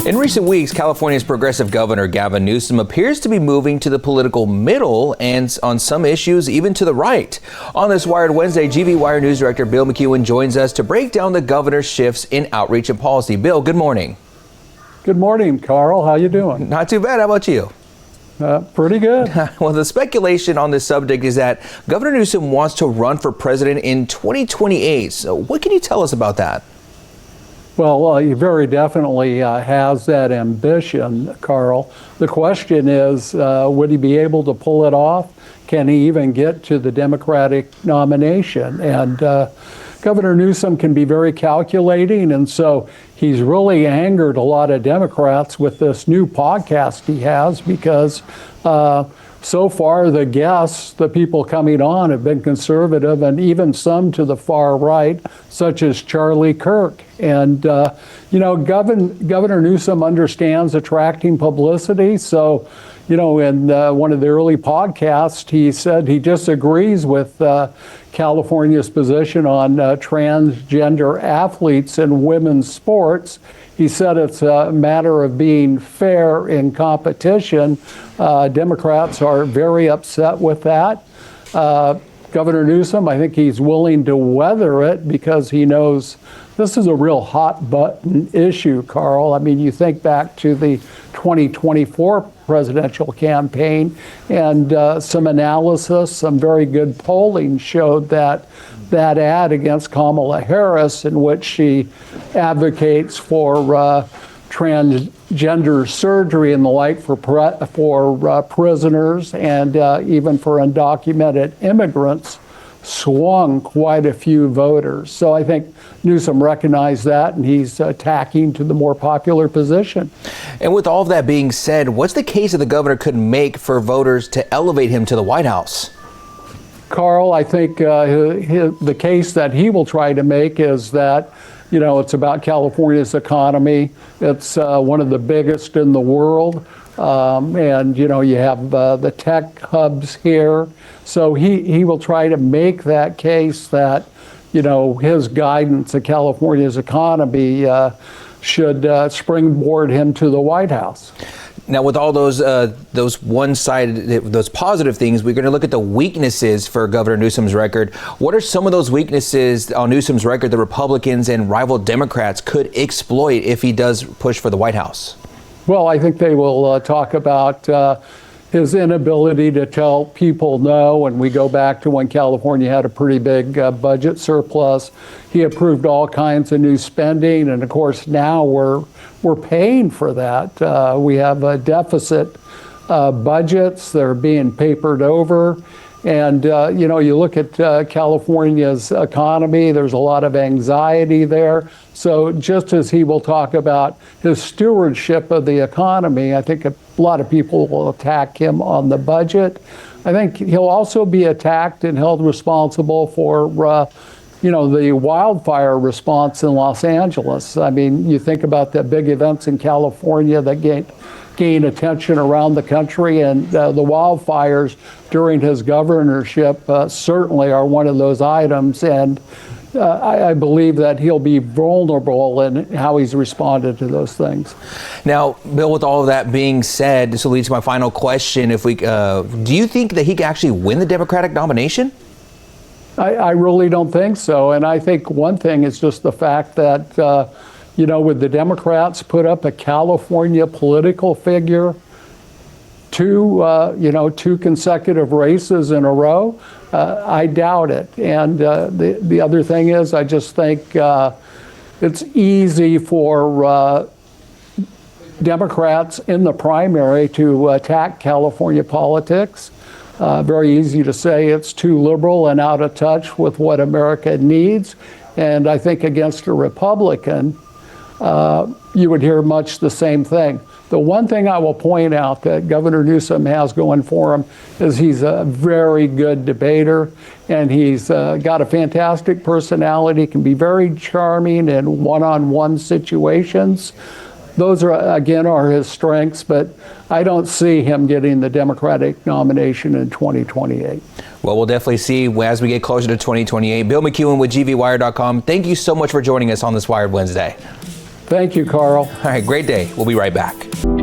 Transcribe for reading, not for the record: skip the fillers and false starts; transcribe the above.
In recent weeks, California's progressive governor, Gavin Newsom, appears to be moving to the political middle and on some issues, even to the right. On this Wired Wednesday, GV Wire News Director Bill McEwen joins us to break down the governor's shifts in outreach and policy. Bill, good morning. Good morning, Carl. How you doing? Not too bad. How about you? Pretty good. Well, the speculation on this subject is that Governor Newsom wants to run for president in 2028. So what can you tell us about that? Well, he very definitely has that ambition, Carl. The question is, would he be able to pull it off? Can he even get to the Democratic nomination? And Governor Newsom can be very calculating, and so he's really angered a lot of Democrats with this new podcast he has because so far the guests, the people coming on, have been conservative and even some to the far right, such as Charlie Kirk. And, Governor Newsom understands attracting publicity. So, in one of the early podcasts, he said he disagrees with California's position on transgender athletes in women's sports. He said it's a matter of being fair in competition. Democrats are very upset with that. Governor Newsom, I think he's willing to weather it because he knows this is a real hot button issue, Carl. I mean, you think back to the 2024 presidential campaign and some analysis, some very good polling showed that ad against Kamala Harris in which she advocates for transgender surgery and the like for prisoners and even for undocumented immigrants swung quite a few voters. So I think Newsom recognized that, and he's tacking to the more popular position. And with all of that being said, what's the case that the governor could make for voters to elevate him to the White House? Carl, I think the case that he will try to make is that, it's about California's economy. It's one of the biggest in the world. And, you have the tech hubs here. So he will try to make that case that, his guidance of California's economy should springboard him to the White House. Now, with all those those positive things, we're going to look at the weaknesses for Governor Newsom's record. What are some of those weaknesses on Newsom's record that Republicans and rival Democrats could exploit if he does push for the White House? Well, I think they will talk about his inability to tell people no. And we go back to when California had a pretty big budget surplus. He approved all kinds of new spending. And of course, now we're paying for that. We have deficit budgets that are being papered over. And, you look at California's economy, there's a lot of anxiety there. So just as he will talk about his stewardship of the economy, I think a lot of people will attack him on the budget. I think he'll also be attacked and held responsible for, the wildfire response in Los Angeles. I mean, you think about the big events in California that gain attention around the country, and the wildfires during his governorship certainly are one of those items. And I believe that he'll be vulnerable in how he's responded to those things. Now, Bill, with all of that being said, this will lead to my final question. If we, do you think that he can actually win the Democratic nomination? I really don't think so. And I think one thing is just the fact that, would the Democrats put up a California political figure two consecutive races in a row? I doubt it. And the other thing is, I just think it's easy for Democrats in the primary to attack California politics. Very easy to say it's too liberal and out of touch with what America needs. And I think against a Republican, you would hear much the same thing. The one thing I will point out that Governor Newsom has going for him is he's a very good debater, and he's got a fantastic personality, can be very charming in one-on-one situations. Those are his strengths, but I don't see him getting the Democratic nomination in 2028. Well, we'll definitely see as we get closer to 2028. Bill McEwen with GVWire.com. Thank you so much for joining us on this Wired Wednesday. Thank you, Carl. All right, great day. We'll be right back.